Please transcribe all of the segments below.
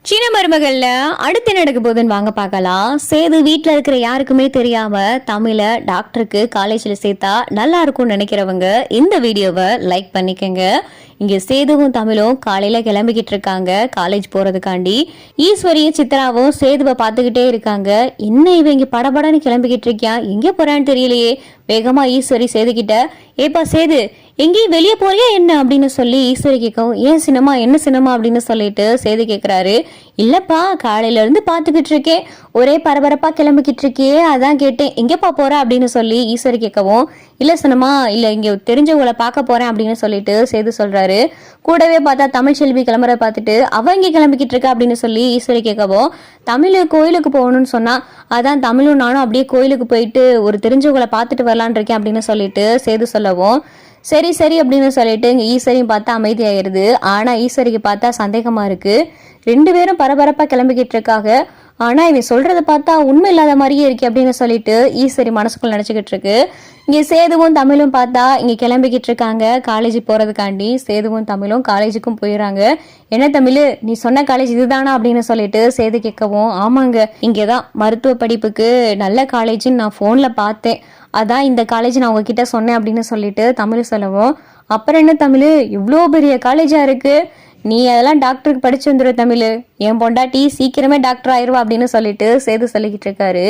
சீன மருமகள்ல அடுத்து நடக்க போதுன்னு வாங்க பார்க்கலாம். சேது வீட்டில் இருக்கிற யாருக்குமே தெரியாம தமிழ டாக்டருக்கு காலேஜ்ல சேர்த்தா நல்லா இருக்கும்னு நினைக்கிறவங்க இந்த வீடியோவை லைக் பண்ணிக்கங்க. இங்க சேதுவும் தமிழும் காலையில கிளம்பிக்கிட்டு இருக்காங்க காலேஜ் போறதுக்காண்டி. ஈஸ்வரியும் சித்ராவும் சேதுவை பார்த்துக்கிட்டே இருக்காங்க. என்ன இவங்க படபடன்னு கிளம்பிக்கிட்டு இருக்கியா, எங்க போறான்னு தெரியலையே. வேகமா ஈஸ்வரி சேதுக்கிட்ட, ஏப்பா சேது எங்கேயும் வெளியே போறியா என்ன அப்படின்னு சொல்லி ஈஸ்வரி கேட்கவும், ஏன் சினிமா என்ன சினிமா அப்படின்னு சொல்லிட்டு சேது கேட்கிறாரு. இல்லப்பா காலையில இருந்து பாத்துக்கிட்டு இருக்கேன், ஒரே பரபரப்பா கிளம்பிக்கிட்டு இருக்கே, அதான் கேட்டேன் எங்கப்பா போற அப்படின்னு சொல்லி ஈஸ்வரி கேட்கவும், இல்ல சினிமா இல்ல இங்க தெரிஞ்சவங்களை பார்க்க போறேன் அப்படின்னு சொல்லிட்டு சேது சொல்றாரு. கூடவே பார்த்தா தமிழ் செல்வி கிளம்புற பார்த்துட்டு அவ இங்க கிளம்பிக்கிட்டு இருக்க அப்படின்னு சொல்லி ஈஸ்வரி கேட்கவும், தமிழ் கோயிலுக்கு போகணும்னு சொன்னா, அதான் தமிழும் நானும் அப்படியே கோயிலுக்கு போயிட்டு ஒரு தெரிஞ்சவங்களை பார்த்துட்டு வரலான் இருக்கேன் அப்படின்னு சொல்லிட்டு சேது சொல்லவும், சரி சரி அப்படின்னு சொல்லிட்டு இங்க ஈஸ்வரியும் பார்த்தா அமைதியாயிருது. ஆனா ஈஸ்வரிக்கு பார்த்தா சந்தேகமா இருக்கு. ரெண்டு பேரும் பரபரப்பா கிளம்பிக்கிட்டு இருக்காங்க. ஆனா இவன் சொல்றத பார்த்தா உண்மை இல்லாத மாதிரியே இருக்கு அப்படின்னு சொல்லிட்டு ஈஸ்வரி மனசுக்குள்ள நினைச்சுக்கிட்டு இருக்கு. இங்க சேதுவும் தமிழும் பார்த்தா இங்க கிளம்பிக்கிட்டு இருக்காங்க காலேஜ் போறதுக்காண்டி. சேதுவும் தமிழும் காலேஜுக்கும் போயிடறாங்க. என்ன தமிழ் நீ சொன்ன காலேஜ் இதுதானா அப்படின்னு சொல்லிட்டு சேது கேட்கவும், ஆமாங்க இங்கதான் மருத்துவ படிப்புக்கு நல்ல காலேஜ்னு நான் போன்ல பார்த்தேன், அதான் இந்த காலேஜ் நான் உங்ககிட்ட சொன்னேன் அப்படின்னு சொல்லிட்டு தமிழ் சொல்லவும், அப்புறம் என்ன தமிழ் இவ்வளோ பெரிய காலேஜா இருக்கு, நீ அதெல்லாம் டாக்டருக்கு படிச்சு வந்துடுற தமிழ், என் பொண்டாட்டி சீக்கிரமே டாக்டர் ஆயிருவா அப்படின்னு சொல்லிட்டு சேது சொல்லிக்கிட்டு இருக்காரு.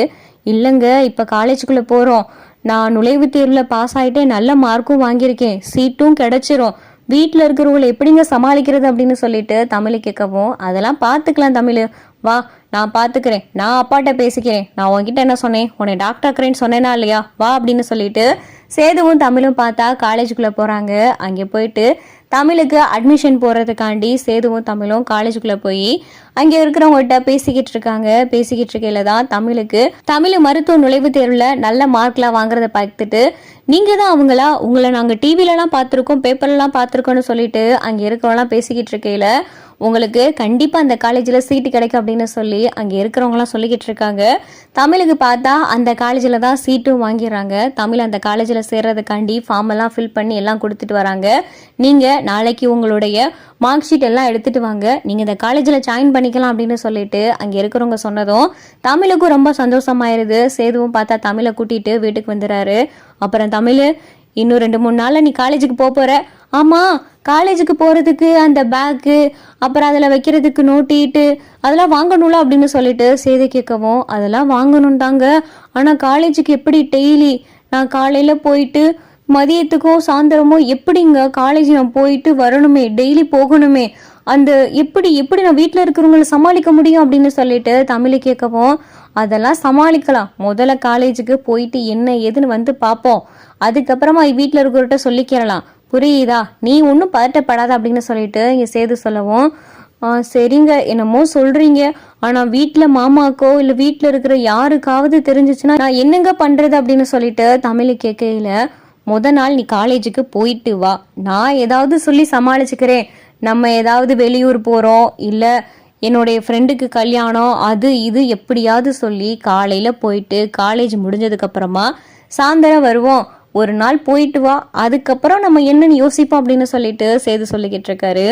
இல்லைங்க இப்போ காலேஜுக்குள்ள போறோம், நான் நுழைவுத் தேர்வில் பாஸ் ஆகிட்டே நல்ல மார்க்கும் வாங்கியிருக்கேன், சீட்டும் கிடைச்சிரும், வீட்டில் இருக்கிறவங்களை எப்படிங்க சமாளிக்கிறது அப்படின்னு சொல்லிட்டு தமிழ் கேட்கவும், அதெல்லாம் பார்த்துக்கலாம் தமிழ், வா நான் பார்த்துக்கிறேன், நான் அப்பாட்ட பேசிக்கிறேன், நான் உன்கிட்ட என்ன சொன்னேன், உன்னை டாக்டர் ஆக்குறேன்னு சொன்னேனா இல்லையா, வா அப்படின்னு சொல்லிட்டு சேதுவும் தமிழும் பார்த்தா காலேஜுக்குள்ளே போகிறாங்க. அங்கே போயிட்டு தமிழுக்கு அட்மிஷன் போகிறதுக்காண்டி சேதுவும் தமிழும் காலேஜுக்குள்ளே போய் அங்கே இருக்கிறவங்கள்ட்ட பேசிக்கிட்டு இருக்காங்க. பேசிக்கிட்டு இருக்கையில தான் தமிழ் மருத்துவ நுழைவுத் தேர்வில் நல்ல மார்க்லாம் வாங்குறத பார்த்துட்டு, நீங்கள் தான் அவங்களா, உங்களை நாங்கள் டிவிலலாம் பார்த்துருக்கோம் பேப்பர்லாம் பார்த்துருக்கோன்னு சொல்லிட்டு அங்கே இருக்கிறவங்களாம் பேசிக்கிட்டு இருக்கையில, உங்களுக்கு கண்டிப்பாக அந்த காலேஜில் சீட்டு கிடைக்கும் அப்படின்னு சொல்லி அங்கே இருக்கிறவங்களாம் சொல்லிக்கிட்டு இருக்காங்க. தமிழுக்கு பார்த்தா அந்த காலேஜில் தான் சீட்டும் வாங்கிடுறாங்க. தமிழ் அந்த காலேஜில் சேர்றதுக்காண்டி ஃபார்ம் எல்லாம் ஃபில் பண்ணி எல்லாம் கொடுத்துட்டு வராங்க. நீங்கள் நாளைக்கு உங்களுடைய மார்க் ஷீட் எல்லாம் எடுத்துட்டு வாங்க, நீங்கள் இந்த காலேஜில் ஜாயின் பண்ணிக்கலாம் அப்படின்னு சொல்லிட்டு அங்கே இருக்கிறவங்க சொன்னதும் தமிழுக்கும் ரொம்ப சந்தோஷமாயிருது. சேதுவும் பார்த்தா தமிழை கூட்டிட்டு வீட்டுக்கு வந்துடுறாரு. அப்புறம் தமிழ், இன்னும் 2-3 நாளில் நீ காலேஜுக்கு போகிற, ஆமாம் காலேஜுக்கு போகிறதுக்கு அந்த பேக்கு அப்புறம் அதில் வைக்கிறதுக்கு நோட்டிட்டு அதெல்லாம் வாங்கணும்ல அப்படின்னு சொல்லிட்டு சேது கேட்கவும், அதெல்லாம் வாங்கணும் தாங்க, ஆனால் காலேஜுக்கு எப்படி டெய்லி நான் காலையில் போயிட்டு மதியத்துக்கும் சாயந்தரமும் எப்படிங்க காலேஜ் நான் போயிட்டு வரணுமே, டெய்லி போகணுமே, அந்த எப்படி நான் வீட்டில் இருக்கிறவங்களை சமாளிக்க முடியும் அப்படின்னு சொல்லிட்டு தமிழ் கேட்கவும், அதெல்லாம் சமாளிக்கலாம், முதல்ல காலேஜுக்கு போயிட்டு என்ன ஏதுன்னு வந்து பார்ப்போம், அதுக்கப்புறமா வீட்டில் இருக்கிறவர்கிட்ட சொல்லிக்கிறலாம், புரியுதா, நீ ஒன்றும் பதட்டப்படாத அப்படின்னு சொல்லிட்டு இங்கே சேது சொல்லவும், சரிங்க என்னமோ சொல்றீங்க, ஆனால் வீட்டில் மாமாக்கோ இல்லை வீட்டில் இருக்கிற யாருக்காவது தெரிஞ்சிச்சுன்னா நான் என்னங்க பண்ணுறது அப்படின்னு சொல்லிட்டு தமிழ் கேட்கல, நாள் நீ காலேஜுக்கு போயிட்டு வா, நான் ஏதாவது சொல்லி சமாளிச்சுக்கிறேன், நம்ம ஏதாவது வெளியூர் போகிறோம் இல்லை என்னுடைய ஃப்ரெண்டுக்கு கல்யாணம் அது இது எப்படியாவது சொல்லி காலையில் போயிட்டு காலேஜ் முடிஞ்சதுக்கப்புறமா சாயந்தரம் வருவோம், ஒரு நாள் போயிட்டு வா, அதுக்கப்புறம் நம்ம என்னன்னு யோசிப்போம் அப்படின்னு சொல்லிட்டு சேது சொல்லிக்கிட்டு இருக்காரு.